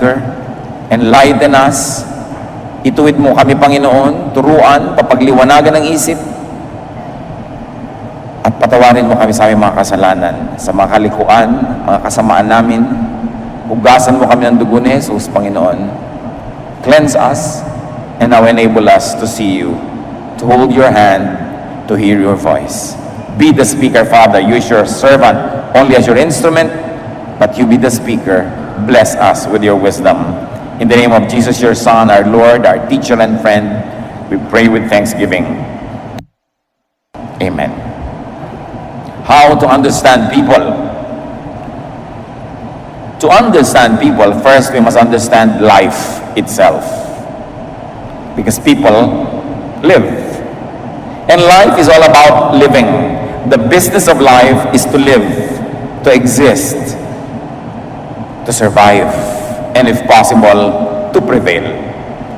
speaker. Enlighten us. Ituwid mo kami, Panginoon, turuan, papagliwanagan ng isip, at patawarin mo kami sa aming mga kasalanan, sa mga kalikuan, mga kasamaan namin. Hugasan mo kami ng dugo ni Jesus, Panginoon. Cleanse us, and now enable us to see you, to hold your hand, to hear your voice. Be the speaker, Father. Use your servant only as your instrument, but you be the speaker. Bless us with your wisdom. In the name of Jesus, your Son, our Lord, our teacher and friend, we pray with thanksgiving. Amen. How to understand people? To understand people, first we must understand life itself. Because people live. And life is all about living. The business of life is to live, to exist, to survive, and if possible, to prevail.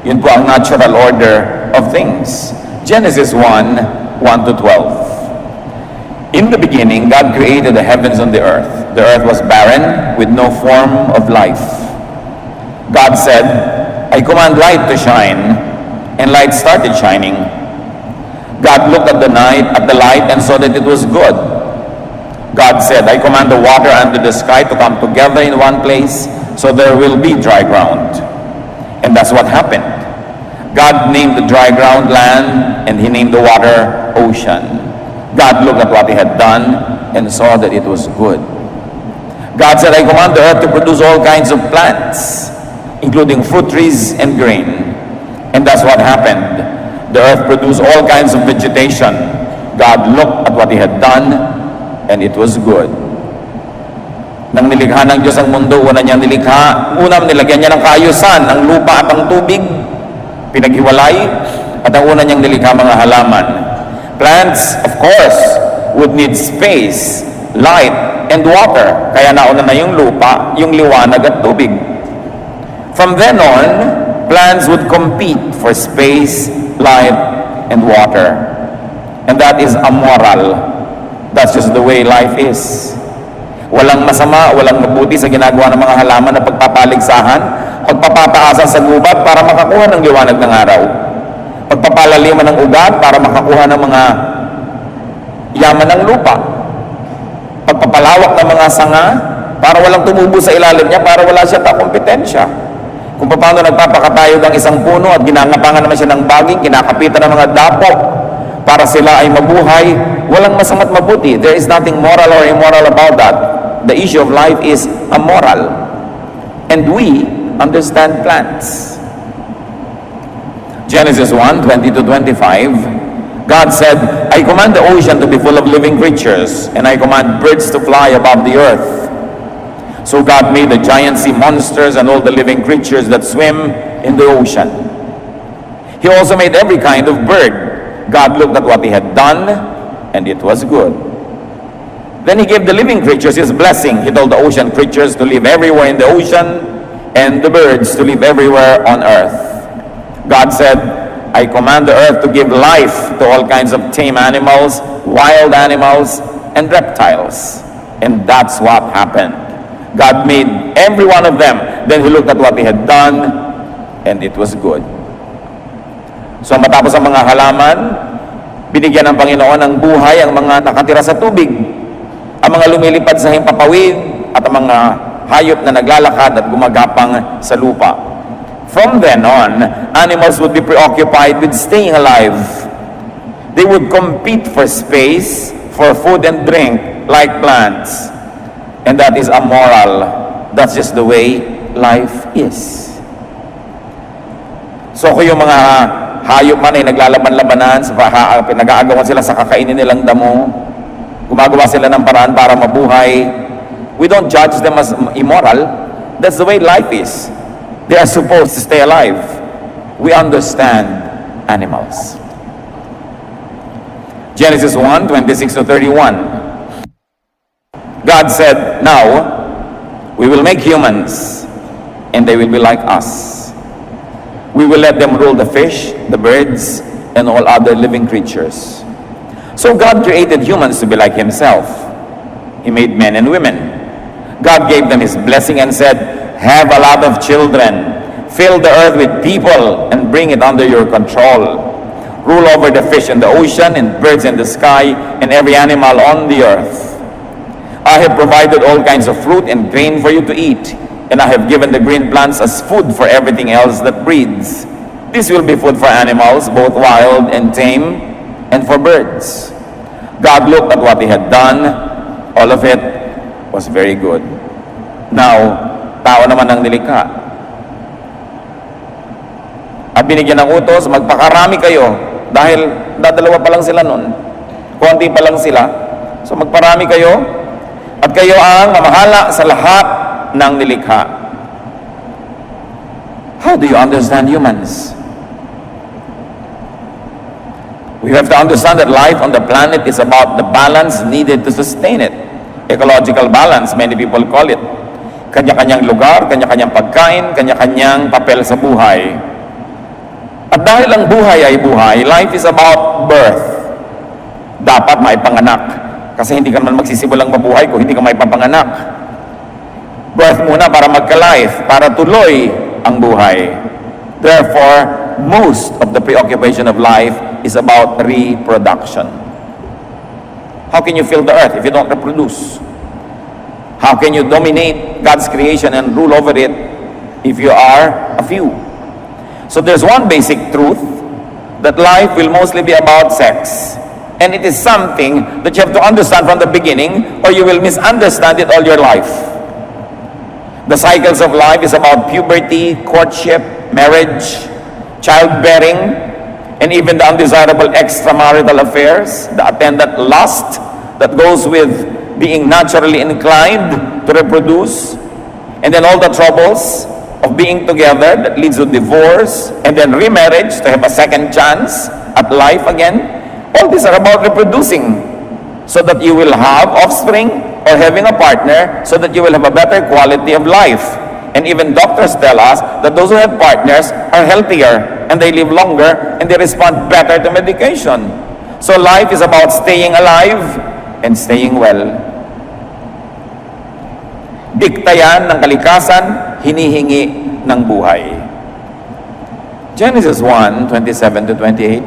Yun po ang natural order of things. Genesis 1:1 to 12. In the beginning, God created the heavens and the earth. The earth was barren, with no form of life. God said, I command light to shine, and light started shining. God looked at the light, and saw that it was good. God said, I command the water under the sky to come together in one place, so there will be dry ground. And that's what happened. God named the dry ground land, and he named the water ocean. God looked at what he had done and saw that it was good. God said, I command the earth to produce all kinds of plants, including fruit trees and grain. And that's what happened. The earth produced all kinds of vegetation. God looked at what he had done, and it was good. Nang nilikha ng Diyos ang mundo, una niyang nilikha, unang nilagyan niya ng kaayusan, ang lupa at ang tubig, pinaghiwalay, at ang una niyang nilikha mga halaman. Plants, of course, would need space, light, and water. Kaya nauna na yung lupa, yung liwanag at tubig. From then on, plants would compete for space, light, and water. And that is amoral. That's just the way life is. Walang masama, walang mabuti sa ginagawa ng mga halaman na pagpapaligsahan, pagpapataasan sa gubat para makakuha ng liwanag ng araw, pagpapalaliman ng ugat para makakuha ng mga yaman ng lupa, pagpapalawak ng mga sanga para walang tumubo sa ilalim niya, para wala siya kompetensya. Kung paano nagpapakatayog ang isang puno at ginangapangan naman siya ng baging, kinakapitan ng mga dapok para sila ay mabuhay, walang masama't mabuti. There is nothing moral or immoral about that. The issue of life is amoral. And we understand plants. Genesis 1:20 to 25, God said, I command the ocean to be full of living creatures, and I command birds to fly above the earth. So God made the giant sea monsters and all the living creatures that swim in the ocean. He also made every kind of bird. God looked at what he had done, and it was good. Then he gave the living creatures his blessing. He told the ocean creatures to live everywhere in the ocean, and the birds to live everywhere on earth. God said, I command the earth to give life to all kinds of tame animals, wild animals, and reptiles. And that's what happened. God made every one of them. Then he looked at what he had done, and it was good. So matapos ang mga halaman, binigyan ng Panginoon ng buhay ang mga nakatira sa tubig, ang mga lumilipad sa himpapawid, at ang mga hayop na naglalakad at gumagapang sa lupa. From then on, animals would be preoccupied with staying alive. They would compete for space, for food and drink, like plants. And that is amoral. That's just the way life is. So kung yung mga hayop man ay naglalaban-labanan, pinag-aagawan sila sa kakainin nilang damo, gumagawa sila ng paraan para mabuhay, we don't judge them as immoral. That's the way life is. They are supposed to stay alive. We understand animals. Genesis 1:26 to 31. God said, now we will make humans, and they will be like us. We will let them rule the fish, the birds, and all other living creatures. So God created humans to be like himself. He made men and women. God gave them his blessing and said, have a lot of children, fill the earth with people, and bring it under your control. Rule over the fish in the ocean, and birds in the sky, and every animal on the earth. I have provided all kinds of fruit and grain for you to eat, and I have given the green plants as food for everything else that breathes. This will be food for animals, both wild and tame, and for birds. God looked at what he had done. All of it was very good. Now, tao naman ang nilikha. At binigyan ng utos, magpakarami kayo. Dahil dadalawa pa lang sila nun. Konti pa lang sila. So magparami kayo. At kayo ang mamahala sa lahat ng nilikha. How do you understand humans? We have to understand that life on the planet is about the balance needed to sustain it. Ecological balance, many people call it. Kanya-kanyang lugar, kanya-kanyang pagkain, kanya-kanyang papel sa buhay. At dahil ang buhay ay buhay, life is about birth. Dapat maipanganak. Kasi hindi ka naman magsisimulang mabuhay kung hindi ka maipapanganak. Birth muna para magka-life, para tuloy ang buhay. Therefore, most of the preoccupation of life is about reproduction. How can you fill the earth if you don't reproduce? How can you dominate God's creation and rule over it if you are a few? So there's one basic truth, that life will mostly be about sex. And it is something that you have to understand from the beginning, or you will misunderstand it all your life. The cycles of life is about puberty, courtship, marriage, childbearing, and even the undesirable extramarital affairs, the attendant lust that goes with being naturally inclined to reproduce, and then all the troubles of being together that leads to divorce, and then remarriage to have a second chance at life again. All these are about reproducing so that you will have offspring, or having a partner so that you will have a better quality of life. And even doctors tell us that those who have partners are healthier and they live longer and they respond better to medication. So life is about staying alive and staying well. Dikta yan ng kalikasan, hinihingi ng buhay. Genesis 1:27 to 28.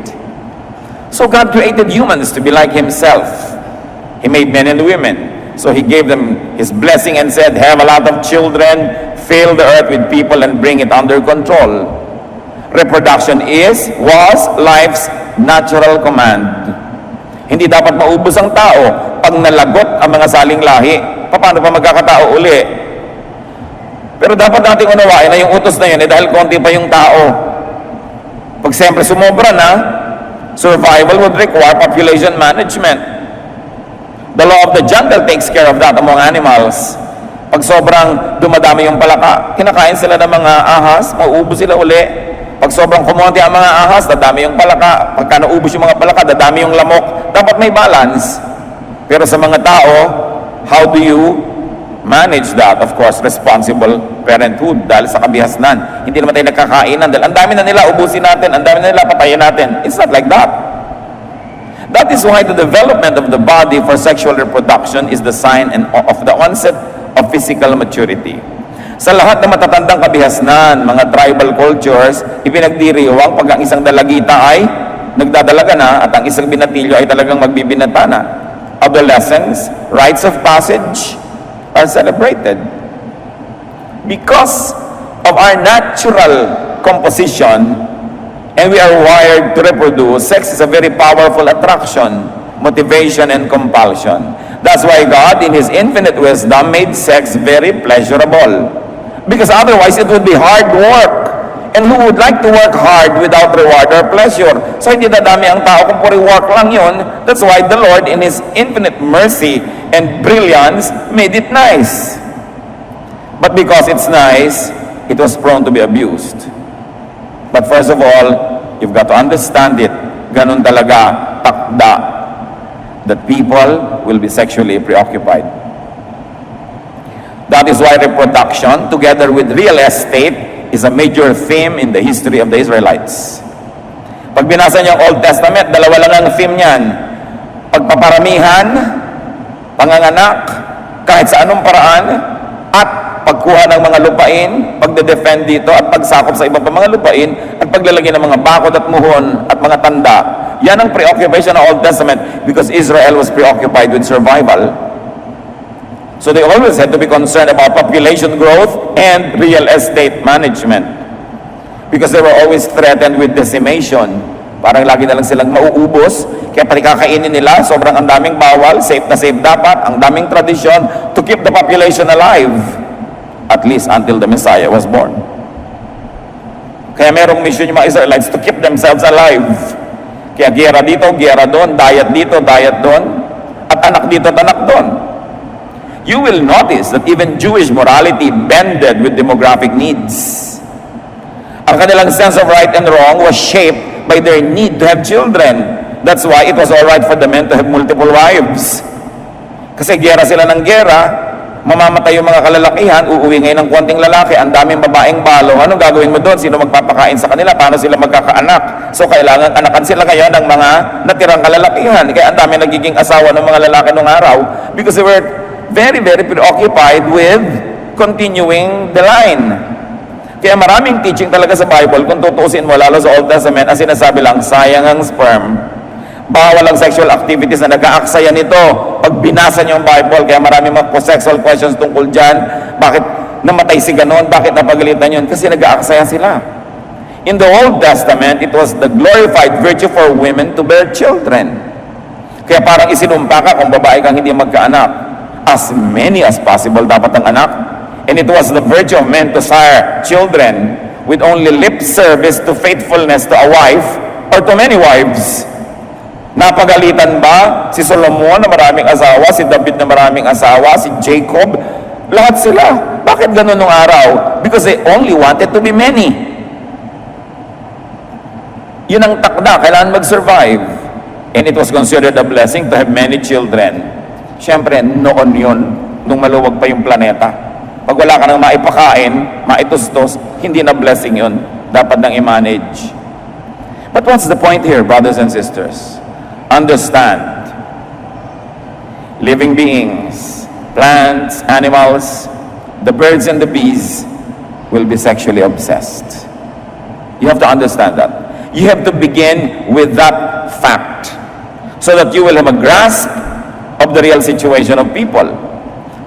So God created humans to be like Himself. He made men and women. So He gave them His blessing and said, have a lot of children, fill the earth with people, and bring it under control. Reproduction was life's natural command. Hindi dapat maubos ang tao pag nalagot ang mga saling lahi. Paano pa magkakatao uli? Pero dapat nating unawain na yung utos na yun dahil konti pa yung tao. Pag siyempre sumobra na, survival would require population management. The law of the jungle takes care of that among animals. Pag sobrang dumadami yung palaka, kinakain sila ng mga ahas, mauubos sila uli. Pag sobrang kumonti ang mga ahas, dadami yung palaka. Pagka naubos yung mga palaka, dadami yung lamok. Dapat may balance. Pero sa mga tao, how do you manage that? Of course, responsible parenthood dahil sa kabihasnan. Hindi naman tayo nagkakainan dahil ang dami na nila, ubusin natin, ang dami na nila, patayin natin. It's not like that. That is why the development of the body for sexual reproduction is the sign of the onset of physical maturity. Sa lahat ng matatandang kabihasnan, mga tribal cultures, ipinagdiriwang pag ang isang dalagita ay nagdadalaga na at ang isang binatilyo ay talagang magbibinata na. Adolescence, rites of passage are celebrated. Because of our natural composition, and we are wired to reproduce, sex is a very powerful attraction, motivation, and compulsion. That's why God, in His infinite wisdom, made sex very pleasurable. Because otherwise, it would be hard work. And who would like to work hard without reward or pleasure? So hindi dadami ang tao kung puri work lang yun. That's why the Lord, in His infinite mercy and brilliance, made it nice. But because it's nice, it was prone to be abused. But first of all, you've got to understand it. Ganun talaga, takda, that people will be sexually preoccupied. That is why reproduction, together with real estate, is a major theme in the history of the Israelites. Pag binasa niyo ang Old Testament, dalawa lang ang theme niyan. Pagpaparamihan, panganganak, kahit sa anong paraan, at pagkuha ng mga lupain, pagde-defend dito at pagsakop sa iba pa mga lupain at paglalagay ng mga bakod at muhon at mga tanda. Yan ang preoccupation ng Old Testament because Israel was preoccupied with survival. So they always had to be concerned about population growth and real estate management because they were always threatened with decimation. Parang lagi na lang silang mauubos, kaya pati kakainin nila, sobrang ang daming bawal, safe na safe dapat, ang daming tradisyon to keep the population alive, at least until the Messiah was born. Kaya merong mission yung mga Israelites to keep themselves alive. Kaya giyera dito, giyera doon, diet dito, diet doon, at anak dito at anak doon. You will notice that even Jewish morality bended with demographic needs. Ang kanilang sense of right and wrong was shaped by their need to have children. That's why it was all right for the men to have multiple wives. Kasi giyera sila ng giyera, mamamatay yung mga kalalakihan, uuwi ngayon ng konting lalaki, ang daming babaeng balo. Anong gagawin mo doon? Sino magpapakain sa kanila? Paano sila magkakaanak? So kailangan anakan sila ngayon ng mga natirang kalalakihan. Kaya ang dami nagiging asawa ng mga lalaki nung araw because they were very, very preoccupied with continuing the line. Kaya maraming teaching talaga sa Bible, kung tutuusin mo lalo sa Old Testament, ang sinasabi lang, sayang ang sperm. Bawal ang sexual activities na nag-aaksaya nito. Pag binasa niyo ang Bible, kaya maraming mga sexual questions tungkol dyan. Bakit namatay si ganon? Bakit napagalitan yun? Kasi nag-aaksaya sila. In the Old Testament, it was the glorified virtue for women to bear children. Kaya parang isinumpa ka kung babae kang hindi magkaanak. As many as possible dapat ang anak. And it was the virtue of men to sire children with only lip service to faithfulness to a wife or to many wives. Napagalitan ba si Solomon na maraming asawa, si David na maraming asawa, si Jacob? Lahat sila. Bakit ganun nung araw? Because they only wanted to be many. Yun ang takda, kailangan mag-survive. And it was considered a blessing to have many children. Siyempre, noon yun, nung maluwag pa yung planeta. Pag wala ka nang maipakain, maitustos, hindi na blessing yun. Dapat nang i-manage. But what's the point here, brothers and sisters? Understand. Living beings, plants, animals, the birds and the bees will be sexually obsessed. You have to understand that. You have to begin with that fact so that you will have a grasp of the real situation of people.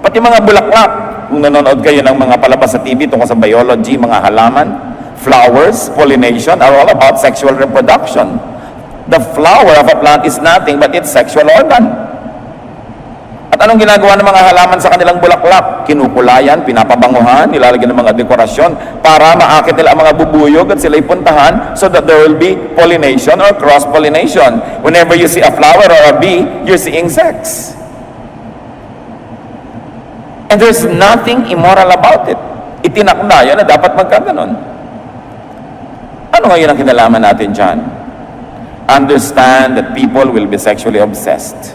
Pati mga bulaklak, kung nanonood kayo ng mga palabas sa TV tungkol sa biology, mga halaman, flowers, pollination are all about sexual reproduction. The flower of a plant is nothing but its sexual organ. At anong ginagawa ng mga halaman sa kanilang bulaklak? Kinukulayan, pinapabanguhan, nilalagyan ng mga dekorasyon para maakit nila ang mga bubuyog at sila'y puntahan so that there will be pollination or cross-pollination. Whenever you see a flower or a bee, you're seeing sex. And there's nothing immoral about it. Itinakda yan na dapat magkaganon. Ano ngayon ang kinalaman natin dyan? Understand that people will be sexually obsessed.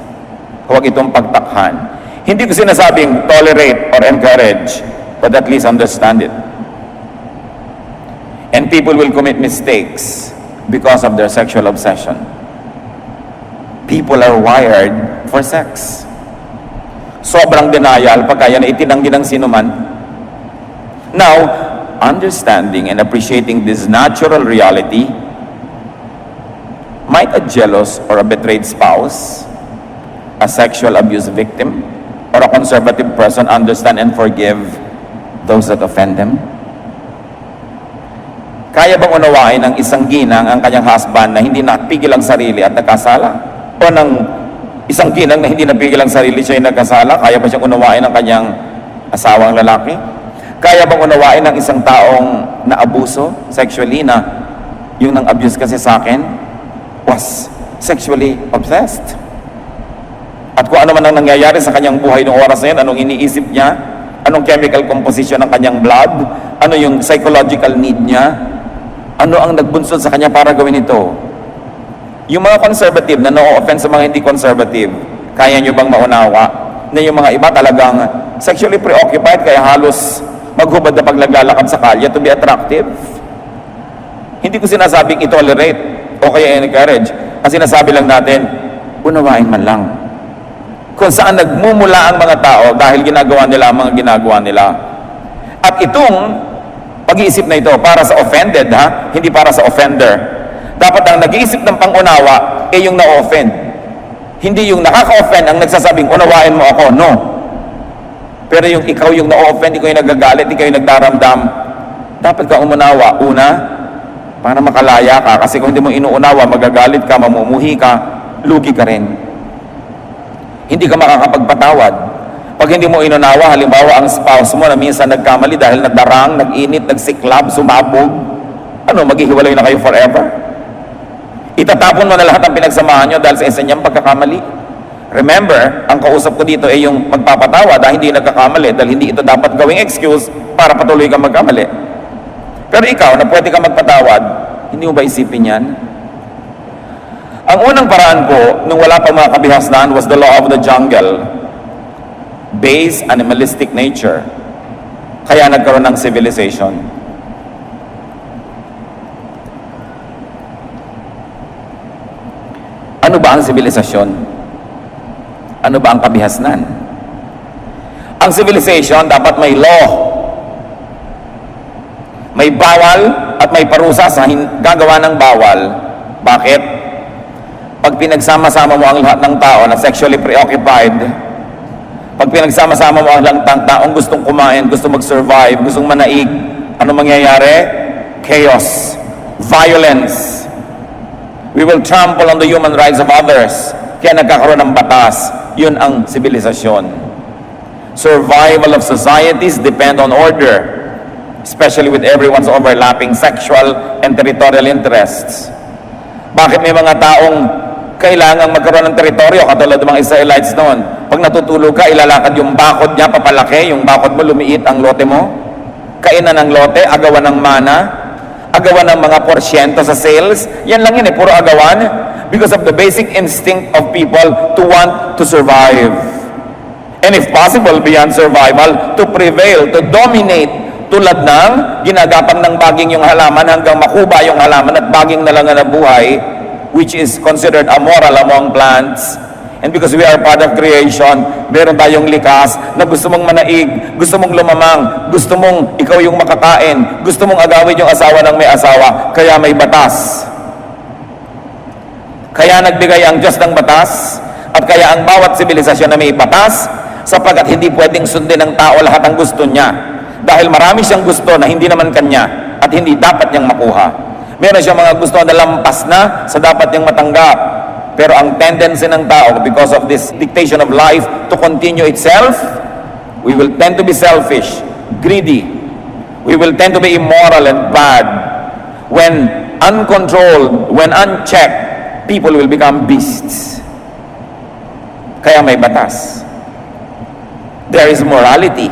Huwag itong pagtakhan. Hindi ko sinasabing tolerate or encourage, but at least understand it. And people will commit mistakes because of their sexual obsession. People are wired for sex. Sobrang denial pagka yan itinanggi ng sinuman. Now, understanding and appreciating this natural reality, might a jealous or a betrayed spouse, a sexual abuse victim, or a conservative person understand and forgive those that offend them? Kaya bang unawain ng isang ginang ang kanyang husband na hindi napigil ang sarili at nagkasala? O ng isang ginang na hindi napigil ang sarili, siya yung nagkasala? Kaya ba siyang unawain ng kanyang asawang lalaki? Kaya bang unawain ng isang taong naabuso sexually na yung nang abuse kasi sa akin was sexually obsessed? At kung ano man ang nangyayari sa kanyang buhay noong oras na yun, anong iniisip niya, anong chemical composition ng kanyang blood, ano yung psychological need niya, ano ang nagbunsod sa kanya para gawin ito? Yung mga conservative na no-offense sa mga hindi conservative, kaya nyo bang maunawa na yung mga iba talagang sexually preoccupied kaya halos maghubad na paglalakad sa kalye to be attractive? Hindi ko sinasabing i-tolerate o kaya encourage. Ang sinasabi lang natin, unawain man lang kung saan nagmumula ang mga tao dahil ginagawa nila ang mga ginagawa nila. At itong pag-iisip na ito para sa offended, ha? Hindi para sa offender. Dapat ang nag-iisip ng pangunawa yung na-offend. Hindi yung nakaka-offend ang nagsasabing, unawain mo ako. No. Pero yung ikaw yung na-offend, ikaw yung nagagalit, ikaw yung nagdaramdam, dapat ka umunawa. Una, para makalaya ka. Kasi kung hindi mo inuunawa, magagalit ka, mamumuhi ka, lugi ka rin. Hindi ka makakapagpatawad. Pag hindi mo inunawa, halimbawa ang spouse mo na minsan nagkamali dahil nagdarang, nag-init, nagsiklab, sumabog, maghihiwalay na kayo forever? Itatapon mo na lahat ng pinagsamahan nyo dahil sa isa niyang pagkakamali. Remember, ang kausap ko dito ay yung magpapatawad dahil hindi nagkakamali, dahil hindi ito dapat gawing excuse para patuloy kang magkamali. Pero ikaw, na pwede kang magpatawad, hindi mo ba isipin yan? Ang unang paraan po, nung wala pa mga kabihasnan, was the law of the jungle. Base animalistic nature. Kaya nagkaroon ng civilization. Ano ba ang sibilisasyon? Ano ba ang kabihasnan? Ang civilization dapat may law. May bawal at may parusa sa gagawa ng bawal. Bakit? Pag pinagsama-sama mo ang lahat ng tao na sexually preoccupied, pag pinagsama-sama mo ang lahat ng taong gustong kumain, gustong mag-survive, gustong manaig, ano mangyayari? Chaos, violence. We will trample on the human rights of others. Kaya nagkakaroon ng batas. Yun ang sibilisasyon. Survival of societies depend on order, especially with everyone's overlapping sexual and territorial interests. Bakit may mga taong kailangang magkaroon ng teritoryo katulad ng mga Israelites noon? Pag natutulog ka, ilalakad yung bakod niya papalaki, yung bakod mo lumiit ang lote mo. Kainan ng lote, agawan ng mana, agawan ng mga porsyento sa sales. Yan lang yun puro agawan because of the basic instinct of people to want to survive. And if possible, beyond survival, to prevail, to dominate, tulad ng ginagapang ng baging yung halaman hanggang makuba yung halaman at baging na lang na buhay, which is considered amoral among plants. And because we are part of creation, meron tayong likas na gusto mong manaig, gusto mong lumamang, gusto mong ikaw yung makakain, gusto mong agawin yung asawa ng may asawa, kaya may batas. Kaya nagbigay ang Diyos ng batas, at kaya ang bawat sibilisasyon na may batas, sapagkat hindi pwedeng sundin ng tao lahat ang gusto niya. Dahil marami siyang gusto na hindi naman kanya, at hindi dapat niyang makuha. Meron siyang mga gusto na lampas na sa dapat niyang matanggap. Pero ang tendency ng tao, because of this dictation of life to continue itself, we will tend to be selfish, greedy. We will tend to be immoral and bad. When uncontrolled, when unchecked, people will become beasts. Kaya may batas. There is morality.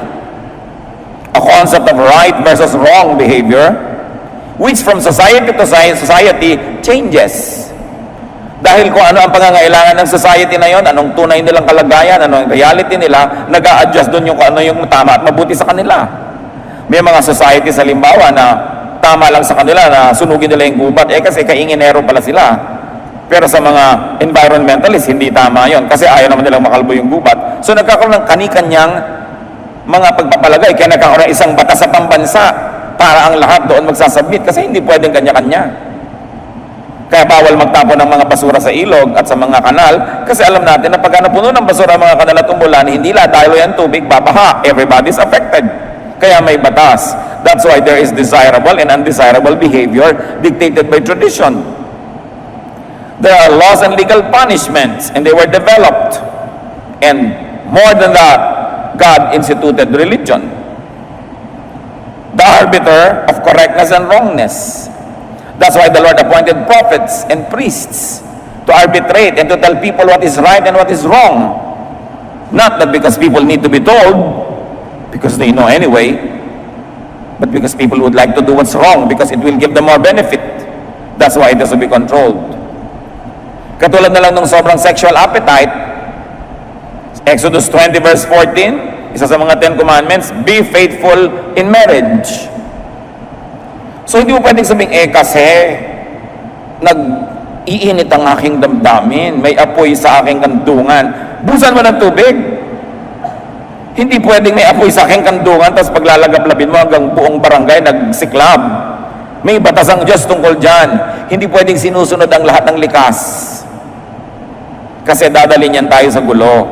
A concept of right versus wrong behavior, which from society to society changes. Dahil kung ano ang pangangailangan ng society na yon, anong tunay nilang kalagayan, ano ang reality nila, nag-a-adjust doon yung ano yung tama at mabuti sa kanila. May mga society sa halimbawa na tama lang sa kanila na sunugin nila yung gubat, kasi kainginero pala sila. Pero sa mga environmentalists, hindi tama yon kasi ayaw naman nilang makalbo yung gubat. So nagkakaroon ng kani-kanyang mga pagpapalagay, kaya nagkakaroon ng isang batas sa pambansa para ang lahat doon magsasubmit kasi hindi pwedeng kanya-kanya. Kaya bawal magtapon ng mga basura sa ilog at sa mga kanal kasi alam natin na pagka napuno ng basura ang mga kanal at umulan, hindi lahat dahil yan tubig, babaha. Everybody's affected. Kaya may batas. That's why there is desirable and undesirable behavior dictated by tradition. There are laws and legal punishments and they were developed. And more than that, God instituted religion. The arbiter of correctness and wrongness. That's why the Lord appointed prophets and priests to arbitrate and to tell people what is right and what is wrong. Not that because people need to be told, because they know anyway, but because people would like to do what's wrong because it will give them more benefit. That's why it has to be controlled. Katulad na lang ng sobrang sexual appetite, Exodus 20 verse 14, isa sa mga 10 commandments, be faithful in marriage. So hindi mo pwedeng sabing, kasi nag-iinit ang aking damdamin, may apoy sa aking kandungan, busan mo ng tubig. Hindi pwedeng may apoy sa aking kandungan tapos paglalagap-labin mo hanggang buong barangay nagsiklab. May batas ang Diyos tungkol dyan. Hindi pwedeng sinusunod ang lahat ng likas. Kasi dadalhin yan tayo sa gulo.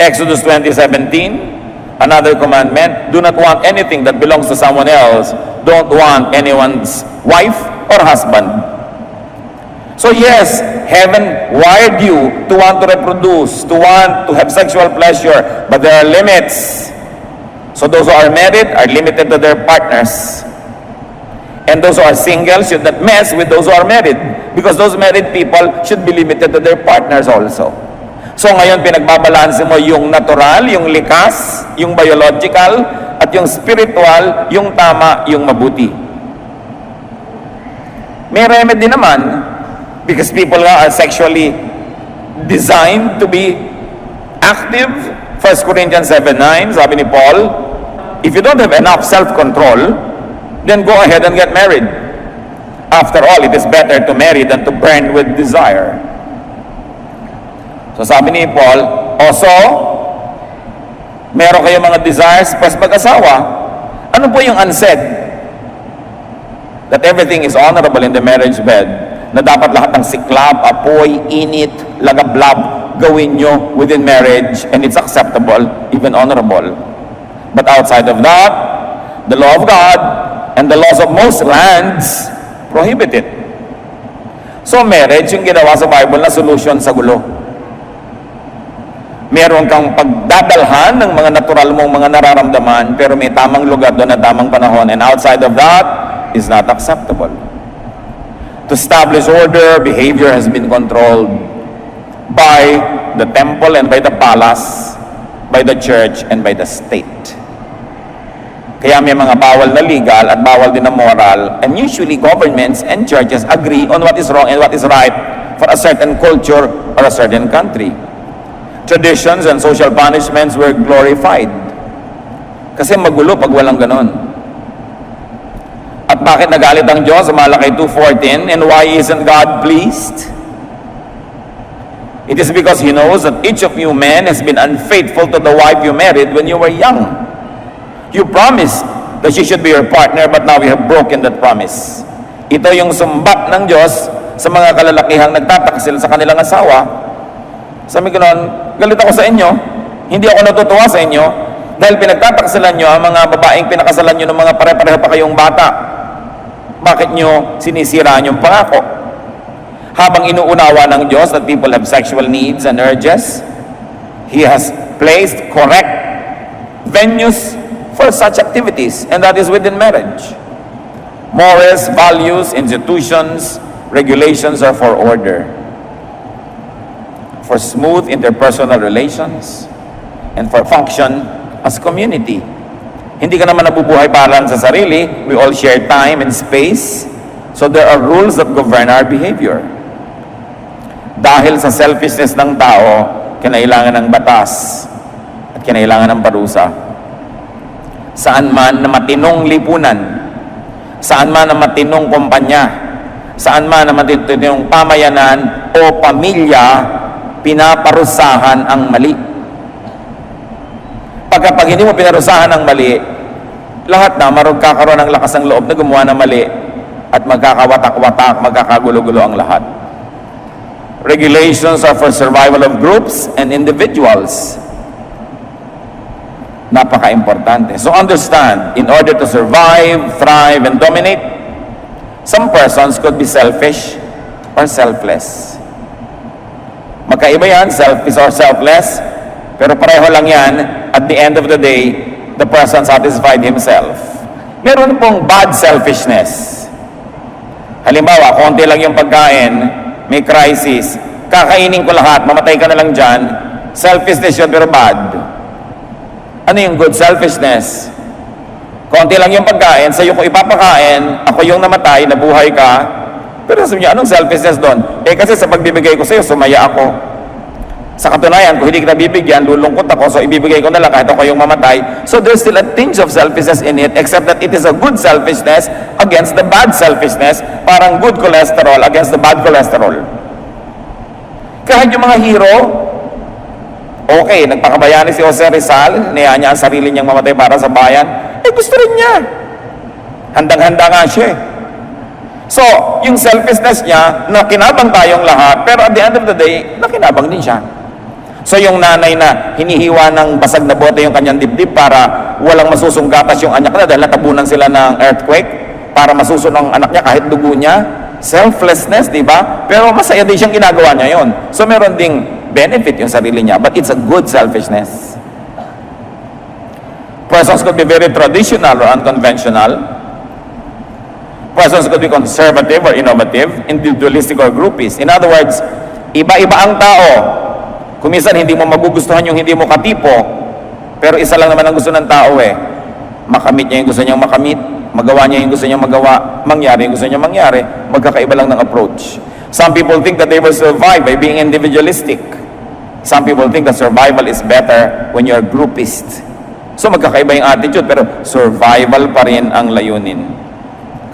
Exodus 20:17, another commandment, do not want anything that belongs to someone else. Don't want anyone's wife or husband. So yes, heaven wired you to want to reproduce, to want to have sexual pleasure, but there are limits. So those who are married are limited to their partners. And those who are single should not mess with those who are married, because those married people should be limited to their partners also. So ngayon pinagbabalanse mo yung natural, yung likas, yung biological, at yung spiritual, yung tama, yung mabuti. May remedy naman, because people are sexually designed to be active. 1 Corinthians 7:9, sabi ni Paul, if you don't have enough self-control, then go ahead and get married. After all, it is better to marry than to burn with desire. So sabi ni Paul, also, meron kayong mga desires pas mag-asawa. Ano po yung unsaid? That everything is honorable in the marriage bed. Na dapat lahat ng siklab, apoy, init, lagablab, gawin nyo within marriage, and it's acceptable, even honorable. But outside of that, the law of God and the laws of most lands prohibit it. So marriage, yung ginawa sa Bible na solution sa gulo. Meron kang pagdadalhan ng mga natural mong mga nararamdaman, pero may tamang lugar doon at tamang panahon, and outside of that is not acceptable. To establish order, behavior has been controlled by the temple and by the palace, by the church and by the state. Kaya may mga bawal na legal at bawal din na moral, and usually governments and churches agree on what is wrong and what is right for a certain culture or a certain country. Traditions and social punishments were glorified. Kasi magulo pag walang ganon. At bakit nagalit ang Diyos sa Malakay 2:14? And why isn't God pleased? It is because He knows that each of you men has been unfaithful to the wife you married when you were young. You promised that she should be your partner, but now you have broken that promise. Ito yung sumbat ng Diyos sa mga kalalakihang nagtataksil sa kanilang asawa. Sabi ko noon, galit ako sa inyo, hindi ako natutuwa sa inyo, dahil pinagtataksilan nyo ang mga babaeng pinakasalan nyo ng mga pare-pareho pa kayong bata. Bakit nyo sinisira yung pangako? Habang inuunawa ng Diyos that people have sexual needs and urges, He has placed correct venues for such activities, and that is within marriage. Morals, values, institutions, regulations are for order, for smooth interpersonal relations, and for function as community. Hindi ka naman nabubuhay para sa sarili. We all share time and space, so there are rules that govern our behavior. Dahil sa selfishness ng tao, kinailangan ng batas at kinailangan ng parusa. Saan man na matinong lipunan, saan man na matinong kumpanya, saan man na matinong pamayanan o pamilya, pinaparusahan ang mali. Pag hindi mo pinarusahan ang mali, lahat na magkakaroon ng lakas ng loob na gumawa ng mali at magkakawatak-watak, magkakagulo-gulo ang lahat. Regulations are for survival of groups and individuals. Napaka-importante. So understand, in order to survive, thrive, and dominate, some persons could be selfish or selfless. Magkaiba yan, selfish or selfless, pero pareho lang yan, at the end of the day, the person satisfied himself. Meron pong bad selfishness. Halimbawa, konti lang yung pagkain, may crisis, kakainin ko lahat, mamatay ka na lang dyan, selfishness yun pero bad. Ano yung good selfishness? Konti lang yung pagkain, sa'yo ko ipapakain, ako yung namatay, nabuhay ka, pero sabi niya, anong selfishness doon? Kasi sa pagbibigay ko sa'yo, sumaya ako. Sa katunayan, kung hindi kita bibigyan, lulungkot ako, so ibibigay ko na lang kahit ako yung mamatay. So there's still a tinge of selfishness in it, except that it is a good selfishness against the bad selfishness, parang good cholesterol against the bad cholesterol. Kahit yung mga hero, Okay, nagpakabayani si Jose Rizal, niyaya niya ang sarili niyang mamatay para sa bayan. Gusto rin niya. Handang-handa nga siya. So, yung selfishness niya, nakinabang tayong lahat, pero at the end of the day, nakinabang din siya. So, yung nanay na hinihiwa ng basag na bote yung kanyang dibdib para walang masusunggatas yung anak niya dahil natabunan sila ng earthquake, para masusunod ang anak niya kahit dugo niya. Selflessness, di ba? Pero masaya din siyang ginagawa niya yon. So, meron ding benefit yung sarili niya, but it's a good selfishness. Persons could be very traditional or unconventional. Persons could be conservative or innovative, individualistic or groupist. In other words, iba-iba ang tao. Kung minsan hindi mo magugustuhan yung hindi mo katipo, pero isa lang naman ang gusto ng tao makamit niya yung gusto niyang makamit, magawa niya yung gusto niyang magawa, mangyari yung gusto niyang mangyari, magkakaiba lang ng approach. Some people think that they will survive by being individualistic. Some people think that survival is better when you're groupist. So magkakaiba yung attitude, pero survival pa rin ang layunin.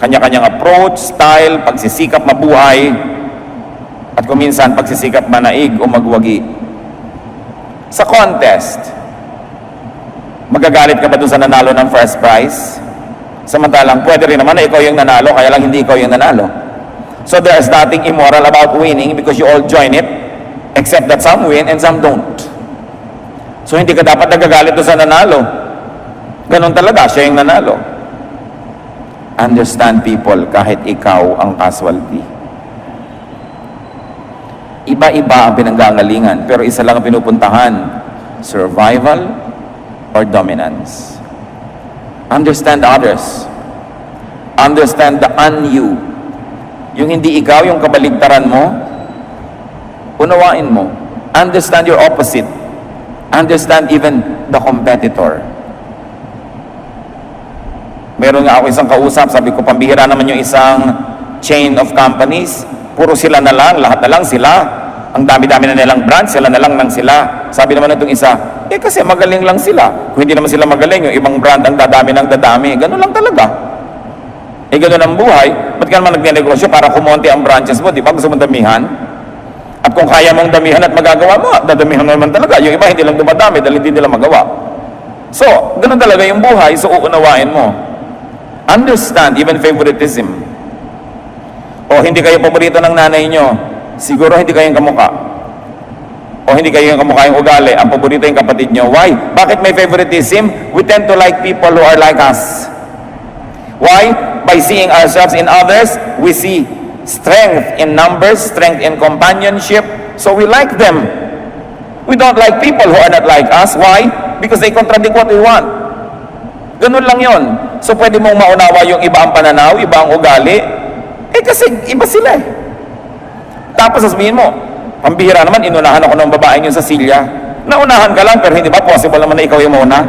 Kanya-kanyang approach, style, pagsisikap mabuhay, at kung minsan pagsisikap manaig o magwagi. Sa contest, magagalit ka ba dun sa nanalo ng first prize? Samantalang pwede rin naman na ikaw yung nanalo, kaya lang hindi ikaw yung nanalo. So there's nothing immoral about winning because you all join it, except that some win and some don't. So hindi ka dapat nagagalit dun sa nanalo. Ganon talaga, siya yung nanalo. Understand people kahit ikaw ang casualty. Iba-iba ang pinanggagalingan, pero isa lang ang pinupuntahan, survival or dominance. Understand others. Understand the un-you. Yung hindi ikaw, yung kabaligtaran mo, unawain mo. Understand your opposite. Understand even the competitor. Meron nga ako isang kausap, sabi ko, pambihira naman yung isang chain of companies. Puro sila na lang, lahat na lang sila. Ang dami-dami na nilang brand, sila na lang sila. Sabi naman itong isa, kasi magaling lang sila. Kung hindi naman sila magaling, yung ibang brand ang dadami ng dadami. Ganun lang talaga. Ganun ang buhay. Ba't ka naman nagnenegosyo para kumonti ang branches mo? Di ba? Gusto mong damihan? At kung kaya mong damihan at magagawa mo, dadamihan mo naman talaga. Yung iba hindi lang dumadami dahil hindi nila magawa. So, ganun talaga yung buhay. So, uunawain mo. Understand even favoritism. O hindi kayo paborito ng nanay nyo, siguro hindi kayong kamukha. O hindi kayo yung kamukha yung ugali, ang paborito yung kapatid nyo. Why? Bakit may favoritism? We tend to like people who are like us. Why? By seeing ourselves in others, we see strength in numbers, strength in companionship, so we like them. We don't like people who are not like us. Why? Because they contradict what we want. Ganun lang yon. So pwede mong maunawa yung iba ang pananaw, iba ang ugali, kasi iba sila Tapos sasabihin mo, pambihira naman, inunahan ako ng babaeng yun sa silya. Naunahan ka lang, pero hindi ba possible naman na ikaw yung mauna?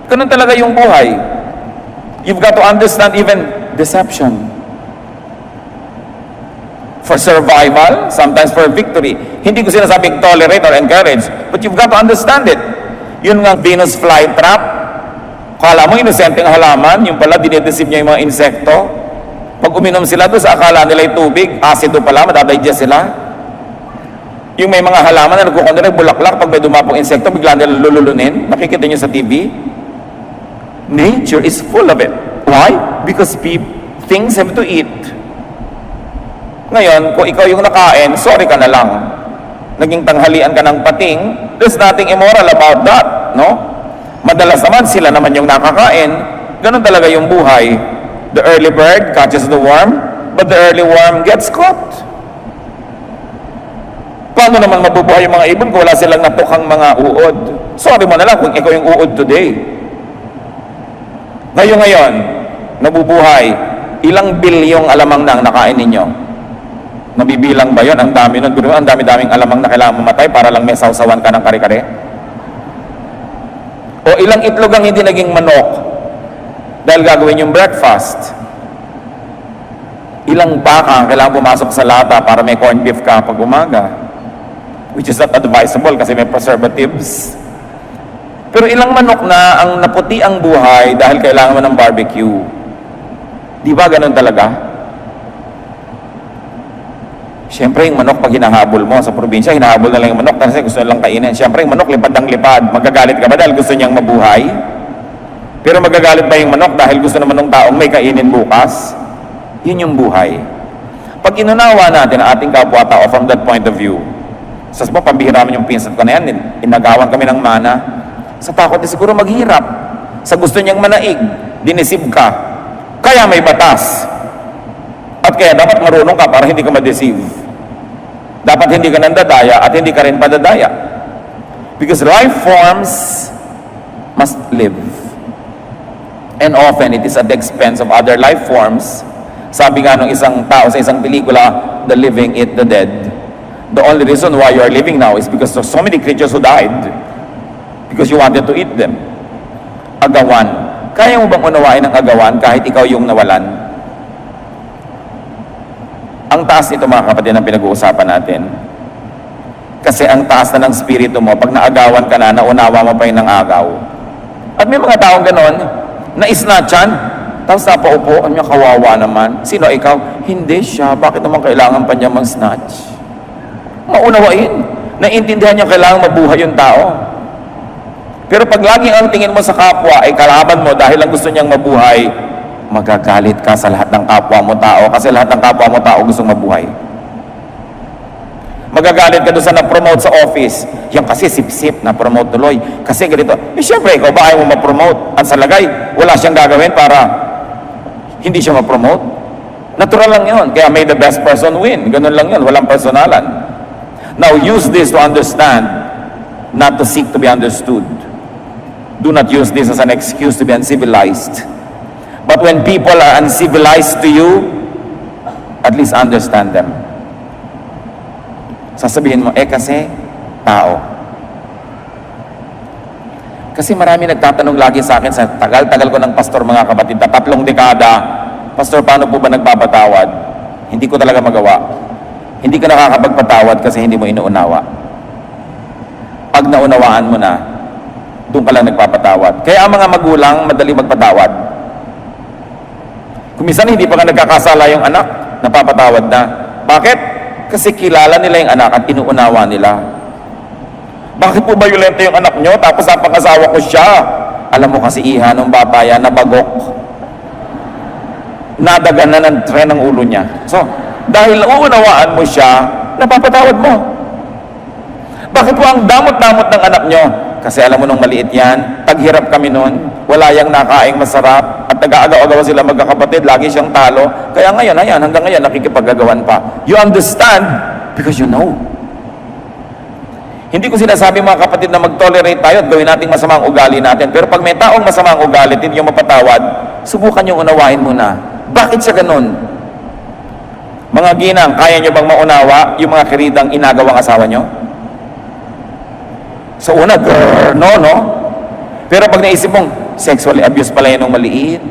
Ganun talaga yung buhay. You've got to understand even deception. For survival, sometimes for victory. Hindi ko sinasabing tolerate or encourage, but you've got to understand it. Yun nga Venus flytrap. Kala mo inosenteng halaman, yung pala dinideceive niya yung mga insekto. Pag uminom sila doon sa akala nila yung tubig, asido pala, madadigest sila. Yung may mga halaman na nagkukondirect, bulaklak, pag may dumapong insekto, bigla nila lululunin. Nakikita niyo sa TV. Nature is full of it. Why? Because things have to eat. Ngayon, kung ikaw yung nakain, sorry ka na lang. Naging tanghalian ka ng pating, there's nothing immoral about that, no? Madalas naman sila naman yung nakakain. Ganun talaga yung buhay. The early bird catches the worm, but the early worm gets caught. Paano naman mabubuhay yung mga ibon kung wala silang natukang mga uod? Sorry mo na lang kung ikaw yung uod today. Ngayon, nabubuhay, ilang bilyong alamang na ang nakain ninyo? Nabibilang ba yun? Ang dami nun. Ang dami-daming alamang na kailangan mamatay para lang may sausawan ka ng kare-kare? O ilang itlog ang hindi naging manok dahil gagawin yung breakfast? Ilang baka ang kailangan pumasok sa lata para may corned beef ka pag umaga? Which is not advisable kasi may preservatives. Pero ilang manok na ang naputi ang buhay dahil kailangan mo ng barbecue? Di ba ganun talaga? Siyempre, yung manok, pag hinahabol mo sa probinsya, hinahabol na lang yung manok kasi gusto nilang kainin. Siyempre, yung manok, lipad ng lipad. Magagalit ka ba dahil gusto niyang mabuhay? Pero magagalit ba yung manok dahil gusto naman ng taong may kainin bukas? Yun yung buhay. Pag inunawa natin ang ating kapwa-tao from that point of view, sa mo, pambihira man yung pinsan ko na yan, inagawan kami ng mana, sa takot na siguro maghirap, sa gusto niyang manaig, dinisib ka, kaya may batas. At kaya dapat marunong ka para hindi ka ma-deceive. Dapat hindi ka nandadaya at hindi ka rin padadaya. Because life forms must live. And often it is at the expense of other life forms. Sabi nga ng isang tao sa isang pelikula, the living eat the dead. The only reason why you are living now is because of so many creatures who died because you wanted to eat them. Agawan. Kaya mo bang unawain ang agawan kahit ikaw yung nawalan? Ang taas nito mga kapatid ang pinag-uusapan natin. Kasi ang taas na ng spirito mo, pag naagawan ka na, naunawa mo pa yung agaw. At may mga taong ganon, na-snatchan, tapos napaupo, ang niya kawawa naman. Sino ikaw? Hindi siya. Bakit naman kailangan pa niya mag-snatch? Maunawain. Naiintindihan niya kailangan mabuhay yung tao. Pero pag laging ang tingin mo sa kapwa ay kalaban mo dahil lang gusto niyang mabuhay, magagalit ka sa lahat ng kapwa mo tao kasi lahat ng kapwa mo tao gustong mabuhay. Magagalit ka doon sa na-promote sa office. Yan kasi sip-sip, na-promote tuloy. Kasi ganito. Siyempre, ikaw ba ayaw mo ma-promote? Ang salagay, wala siyang gagawin para hindi siya ma-promote. Natural lang yun. Kaya may the best person win. Ganun lang yun. Walang personalan. Now, use this to understand, not to seek to be understood. Do not use this as an excuse to be uncivilized. But when people are uncivilized to you, at least understand them. Sasabihin mo, kasi tao. Kasi marami nagtatanong lagi sa akin sa tagal-tagal ko ng pastor mga kapatid, 3 dekada, Pastor, paano po ba nagpapatawad? Hindi ko talaga magawa. Hindi ka nakakapagpatawad kasi hindi mo inuunawa. Pag naunawaan mo na, doon ka lang nagpapatawad. Kaya ang mga magulang, madali magpatawad. Kung minsan hindi pa ka nagkakasala yung anak, napapatawad na. Bakit? Kasi kilala nila yung anak at inuunawa nila. Bakit po violento yung anak nyo? Tapos ang pang-asawa ko siya. Alam mo kasi iha, nung bata yan, nabagok. Nadagan na ng tren ng ulo niya. So, dahil uunawaan mo siya, napapatawad mo. Bakit po ang damot-damot ng anak nyo? Kasi alam mo nung maliit yan, taghirap kami noon, wala yang nakaing masarap, at nag-aagaw-agaw sila magkakapatid, lagi siyang talo. Kaya ngayon, ayan, hanggang ngayon, nakikipagagawan pa. You understand because you know. Hindi ko sinasabi mga kapatid na mag-tolerate tayo at gawin natin masamang ugali natin. Pero pag may taong masamang ugali, hindi nyo mapatawad, subukan nyo unawain muna. Bakit siya ganun? Mga ginang, kaya nyo bang maunawa yung mga kiridang inagawang asawa nyo? Sa una, no? Pero pag naisip mong, sexually abuse pala yun nung maliit,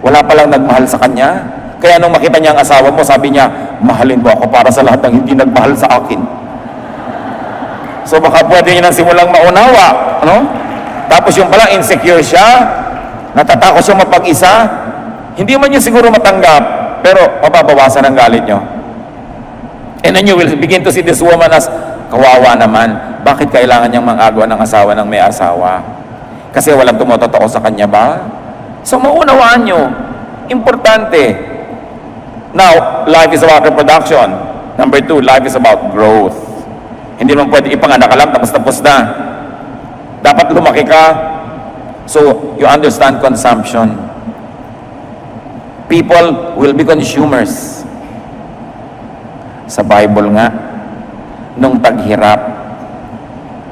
wala palang nagmahal sa kanya. Kaya nung makita niya ang asawa mo, sabi niya, mahalin mo ako para sa lahat ng hindi nagmahal sa akin. So baka pwede niya nang simulang maunawa, ano? Tapos yung palang insecure siya, natatakot siya mapag-isa, hindi man niya siguro matanggap, pero mababawasan ang galit niyo. And then you will begin to see this woman as, kawawa naman, bakit kailangan niyang mangagawa ng asawa ng may asawa? Kasi walang tumototoo sa kanya ba? So maunawaan niyo, importante. Now, life is about reproduction. Number 2, life is about growth. Hindi naman pwede ipanganak ka lang tapos na. Dapat lumaki ka. So, you understand consumption. People will be consumers. Sa Bible nga, nung taghirap,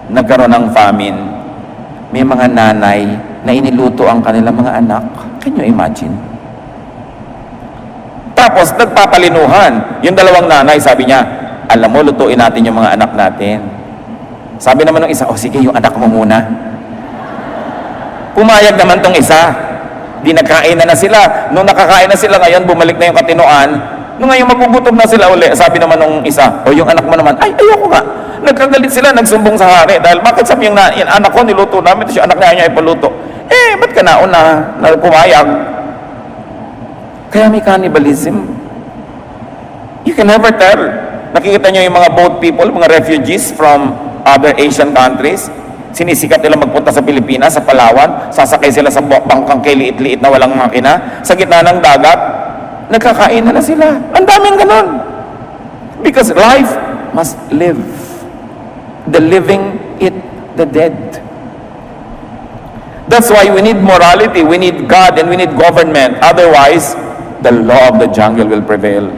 nagkaroon ng famine, may mga nanay na iniluto ang kanilang mga anak. Can you imagine? Tapos, nagpapalinuhan. Yung dalawang nanay, sabi niya, alam mo, lutuin natin yung mga anak natin. Sabi naman ng isa, sige, yung anak mo muna. Pumayag naman tong isa. Di nagkain na sila. Nung nakakain na sila ngayon, bumalik na yung katinoan. Nung ngayon magugutom na sila uli, sabi naman ng isa, yung anak mo naman, ayoko nga. Nagkagalit sila, nagsumbong sa hari. Dahil bakit sabi yung anak ko, niluto namin, tapos yung anak niya ipaluto. Ba't ka nauna na pumayag? Kaya may cannibalism. You can never tell Nakikita nyo yung mga boat people, mga refugees from other Asian countries. Sinisikat nila magpunta sa Pilipinas, sa Palawan. Sasakay sila sa bangkang kay liit-liit na walang makina. Sa gitna ng dagat, nagkakain na sila. Ang daming ganon. Because life must live. The living eat the dead. That's why we need morality, we need God, and we need government. Otherwise, the law of the jungle will prevail.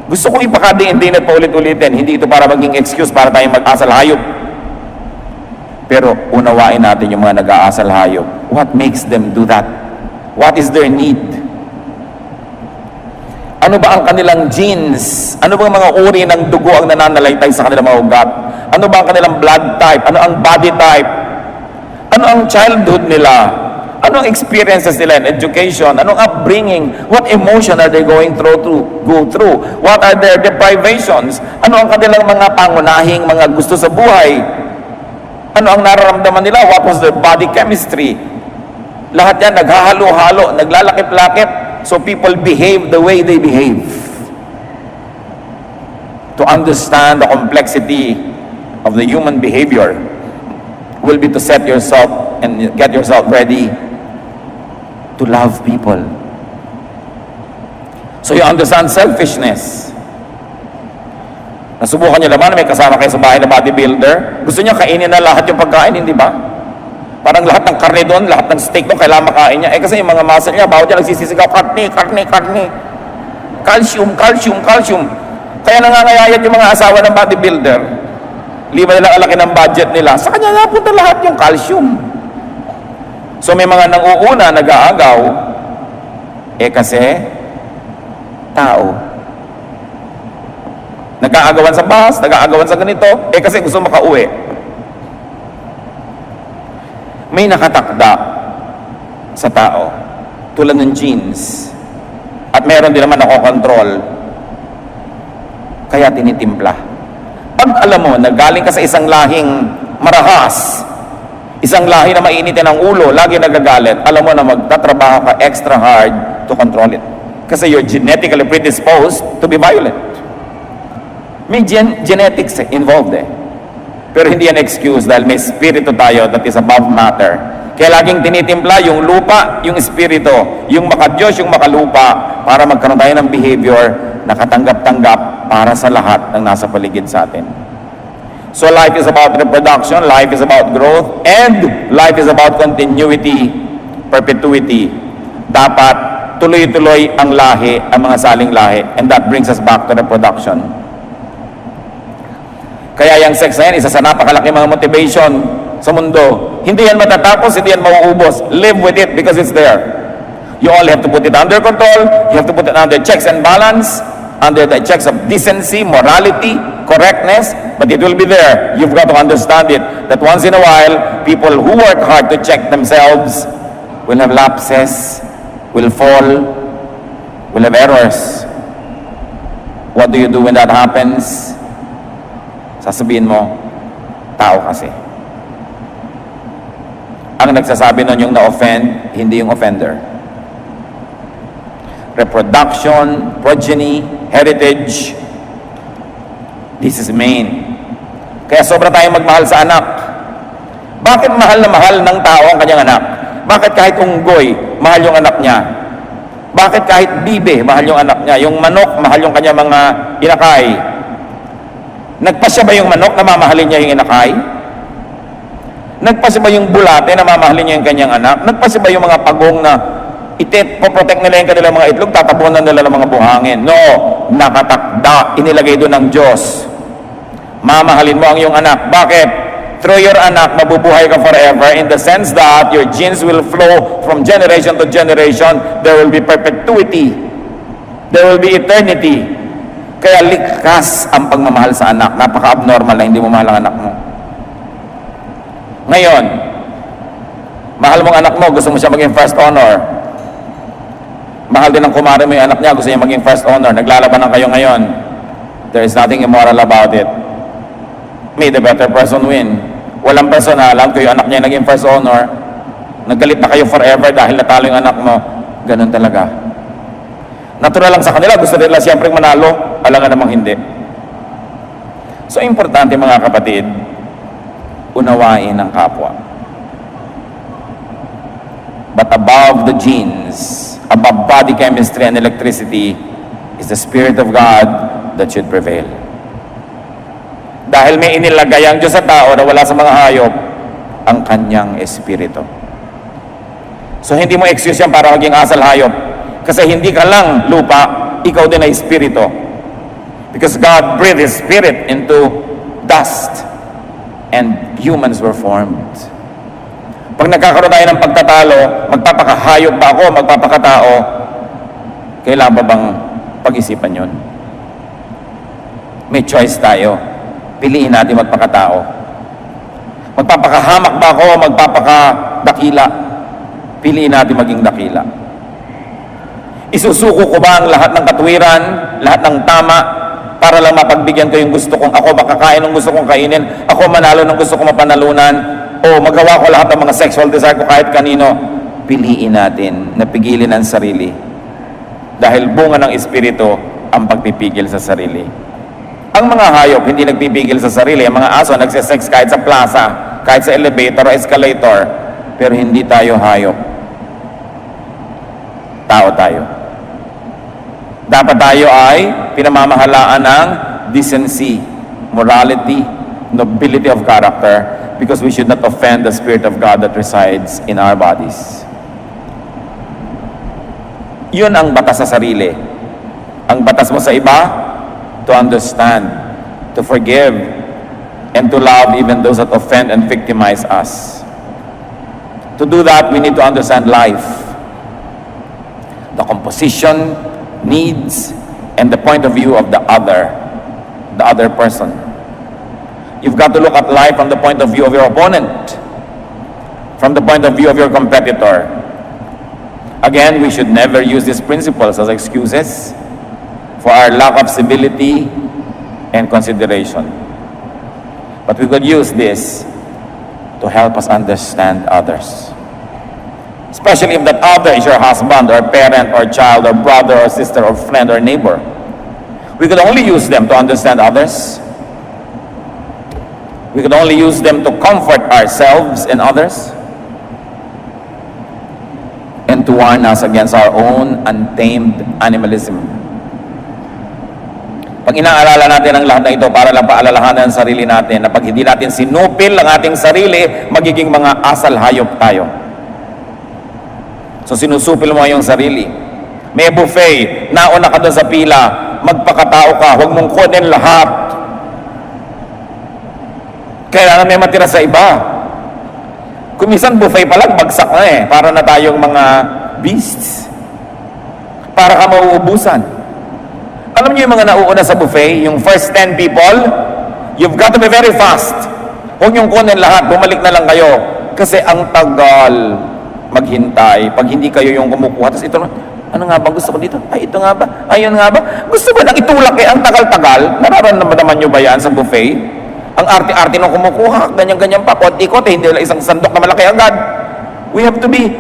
Gusto kong ipakadiin-din at paulit-ulitin. Hindi ito para maging excuse para tayong mag-asal hayop. Pero unawain natin yung mga nag-aasal hayop. What makes them do that? What is their need? Ano ba ang kanilang genes? Ano ba ang mga uri ng dugo ang nananalaytay sa kanilang mga ugat? Ano ba ang kanilang blood type? Ano ang body type? Ano ang childhood nila? Ano ang experiences nila in education? Anong upbringing? What emotion are they going go through? What are their deprivations? Ano ang kanilang mga pangunahing mga gusto sa buhay? Ano ang nararamdaman nila? What was their body chemistry? Lahat yan naghahalo-halo, naglalakip-lakip, so people behave the way they behave. To understand the complexity of the human behavior will be to set yourself and get yourself ready to love people. So you understand selfishness. Nasubukan niyo naman, may kasama kayo sa bahay na bodybuilder, gusto niya kainin na lahat yung pagkain, hindi ba? Parang lahat ng karne doon, lahat ng steak doon, kailangan makain niya. Kasi yung mga muscle niya, bawat niya nagsisisigaw, karne. Calcium. Kaya nangangayayat yung mga asawa ng bodybuilder. Liba nilang alaki ng budget nila. Sa kanya napunta lahat yung calcium. So may mga nang-uuna, nag-aagaw, kasi tao. Nag-aagawan sa bus, nag-aagawan sa ganito, kasi gusto makauwi. May nakatakda sa tao, tulad ng genes. At meron din naman nakokontrol, kaya tinitimpla. Pag alam mo, nagaling ka sa isang lahing marahas, isang lahi na mainitin ang ulo, lagi nagagalit, alam mo na magtatrabaho ka extra hard to control it. Kasi you're genetically predisposed to be violent. May genetics involved Pero hindi yan excuse dahil may spirito tayo that is above matter. Kaya laging tinitimpla yung lupa, yung espiritu, yung makadiyos, yung makalupa, para magkaroon tayo ng behavior na katanggap-tanggap para sa lahat ng nasa paligid sa atin. So life is about reproduction, life is about growth, and life is about continuity, perpetuity. Dapat tuloy-tuloy ang lahi, ang mga saling lahi, and that brings us back to reproduction. Kaya yung sex na yan, isa sa napakalaki mga motivation sa mundo. Hindi yan matatapos, hindi yan mauubos. Live with it because it's there. You only have to put it under control, you have to put it under checks and balance, under the checks of decency, morality, correctness, but it will be there. You've got to understand it, that once in a while, people who work hard to check themselves will have lapses, will fall, will have errors. What do you do when that happens? Sasabihin mo, tao kasi. Ang nagsasabi nun yung na-offend, hindi yung offender. Reproduction, progeny, heritage, this is main. Kaya sobra tayong magmahal sa anak. Bakit mahal na mahal ng tao ang kanyang anak? Bakit kahit unggoy, mahal yung anak niya? Bakit kahit bibe, mahal yung anak niya? Yung manok, mahal yung kanyang mga inakay. Nagpasya ba yung manok na mamahalin niya yung inakay? Nagpasya ba yung bulate na mamahalin niya yung kanyang anak? Nagpasya ba yung mga pagong na poprotect nila yung kanilang mga itlog, tatapunan nila ng mga buhangin? No, nakatakda, inilagay doon ng Diyos. Mamahalin mo ang iyong anak. Bakit? Through your anak, mabubuhay ka forever in the sense that your genes will flow from generation to generation. There will be perpetuity. There will be eternity. Kaya likas ang pagmamahal sa anak. Napaka-abnormal na hindi mo mahal ang anak mo. Ngayon, mahal mong anak mo, gusto mo siya maging first honor. Mahal din ng kumare mo yung anak niya, gusto niya maging first honor. Naglalabanan kayo ngayon. There is nothing immoral about it. May the better person win. Walang personalan, kung yung anak niya naging first honor, naggalit na kayo forever dahil natalo yung anak mo. Ganun talaga. Natural lang sa kanila, gusto nila siyempre manalo, alam nga namang hindi. So, importante mga kapatid, unawain ang kapwa. But above the genes, above body chemistry and electricity, is the Spirit of God that should prevail. Dahil may inilagay ang Diyos sa tao na wala sa mga hayop, ang kanyang espiritu. So hindi mo excuse yan para maging asal hayop. Kasi hindi ka lang lupa, ikaw din ay espiritu. Because God breathed His Spirit into dust and humans were formed. Pag nagkakaroon tayo ng pagtatalo, magpapakahayop ba ako, magpapakatao, kailangan ba bang pag-isipan yun? May choice tayo. Piliin natin magpakatao. Magpapakahamak ba ako, magpapakadakila? Piliin natin maging dakila. Isusuko ko ba ang lahat ng katwiran, lahat ng tama, para lang mapagbigyan ko yung gusto kong ako makakain ng gusto kong kainin, ako manalo ng gusto kong mapanalunan, o magawa ko lahat ng mga sexual desire ko kahit kanino? Piliin natin na pigilin ang sarili. Dahil bunga ng espiritu ang pagpipigil sa sarili. Ang mga hayop hindi nagpipigil sa sarili. Ang mga aso nagsisex kahit sa plaza, kahit sa elevator o escalator. Pero hindi tayo hayop. Tao tayo. Dapat tayo ay pinamamahalaan ng decency, morality, nobility of character, because we should not offend the Spirit of God that resides in our bodies. Yun ang batas sa sarili. Ang batas mo sa iba, to understand, to forgive, and to love even those that offend and victimize us. To do that, we need to understand life, the composition, needs, and the point of view of the other person. You've got to look at life from the point of view of your opponent, from the point of view of your competitor. Again, we should never use these principles as excuses for our lack of civility and consideration. But we could use this to help us understand others. Especially if that other is your husband or parent or child or brother or sister or friend or neighbor. We could only use them to understand others. We could only use them to comfort ourselves and others, and to warn us against our own untamed animalism. Pag inaarala natin ang lahat na ito para lang paalalahanan ang sarili natin na pag hindi natin sinupil ang ating sarili, magiging mga asal hayop tayo. So sinusupil mo yung sarili. May buffet, nauna ka doon sa pila, magpakatao ka, huwag mong kunin lahat. Kailangan may matira sa iba. Kung minsan buffet pa lang, bagsak na para na tayong mga beasts. Para ka mauubusan. Alam niyo yung mga nauuna sa buffet, yung first 10 people, you've got to be very fast. Huwag niyong kunin lahat, bumalik na lang kayo. Kasi ang tagal maghintay pag hindi kayo yung kumukuha. Tapos ito, ano nga ba gusto ko dito? Ay, ito nga ba? Ayun nga ba? Gusto ba nang itulak ang tagal-tagal? Nararamdaman niyo ba yan sa buffet? Ang arte-arte nung kumukuha, ganyan-ganyan pa, konti-konti, hindi lang isang sandok na malaki agad. We have to be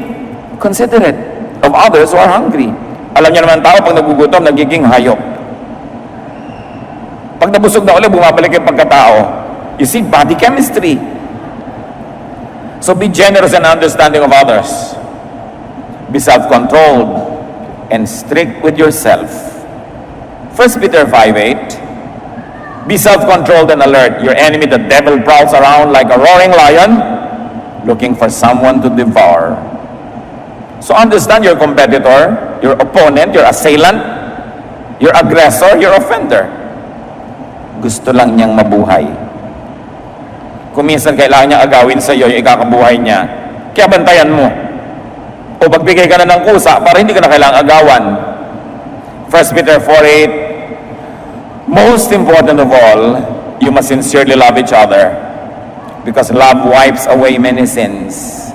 considerate of others who are hungry. Alam niyo naman tao, pag nagugutom, nagiging hayop. Pag nabusog na ulit, bumabalik yung pagkatao. You see, body chemistry. So be generous and understanding of others. Be self-controlled and strict with yourself. 1 Peter 5:8. Be self-controlled and alert. Your enemy, the devil, prowls around like a roaring lion, looking for someone to devour. So understand your competitor, your opponent, your assailant, your aggressor, your offender. Gusto lang niyang mabuhay. Kung minsan kailangan niya agawin sa iyo yung ikakabuhay niya, kaya bantayan mo. O pagbigay ka na ng kusa para hindi ka na kailangang agawan. 1 Peter 4:8. Most important of all, you must sincerely love each other, because love wipes away many sins.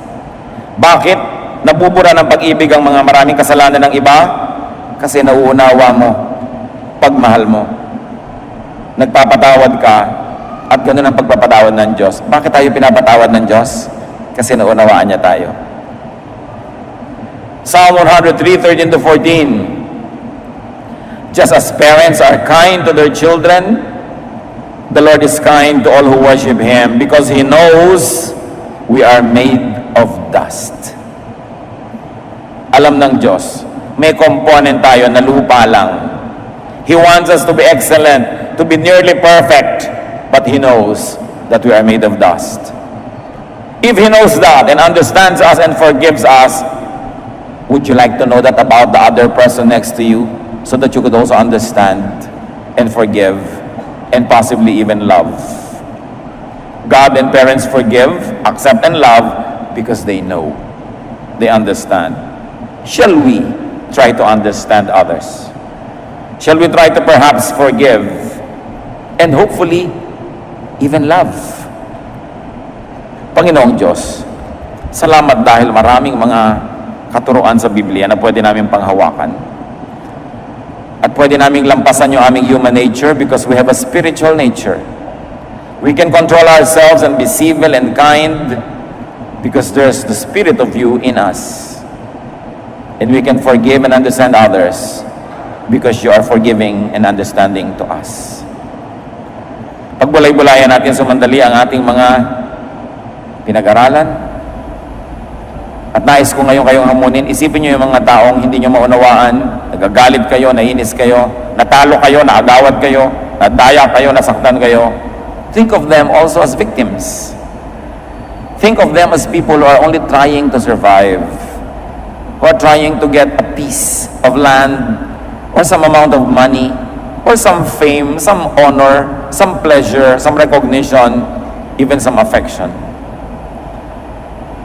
Bakit nabubura ng pag-ibig ang mga maraming kasalanan ng iba? Kasi nauunawa mo, pagmahal mo. Nagpapatawad ka, at ganoon ang pagpapatawad ng Diyos. Bakit tayo pinapatawad ng Diyos? Kasi naunawaan niya tayo. Psalm 103:13-14. Just as parents are kind to their children, The Lord is kind to all who worship Him because He knows we are made of dust. Alam ng Diyos, may component tayo na lupa lang. He wants us to be excellent, to be nearly perfect, but He knows that we are made of dust. If He knows that and understands us and forgives us, would you like to know that about the other person next to you so that you could also understand and forgive and possibly even love? God and parents forgive, accept, and love because they know, they understand. Shall we try to understand others? Shall we try to perhaps forgive and hopefully even love? Panginoong Diyos, salamat dahil maraming mga katuruan sa Biblia na pwede namin panghawakan. At pwede namin lampasan yung aming human nature because we have a spiritual nature. We can control ourselves and be civil and kind because there's the Spirit of you in us. And we can forgive and understand others because you are forgiving and understanding to us. Pagbulay-bulayan natin sumandali ang ating mga pinag-aralan. At nais ko ngayon kayong hamunin, isipin nyo yung mga taong hindi nyo maunawaan, nagagalit kayo, nainis kayo, natalo kayo, naagawad kayo, nadaya kayo, nasaktan kayo. Think of them also as victims. Think of them as people who are only trying to survive, who are trying to get a piece of land, or some amount of money, or some fame, some honor, some pleasure, some recognition, even some affection.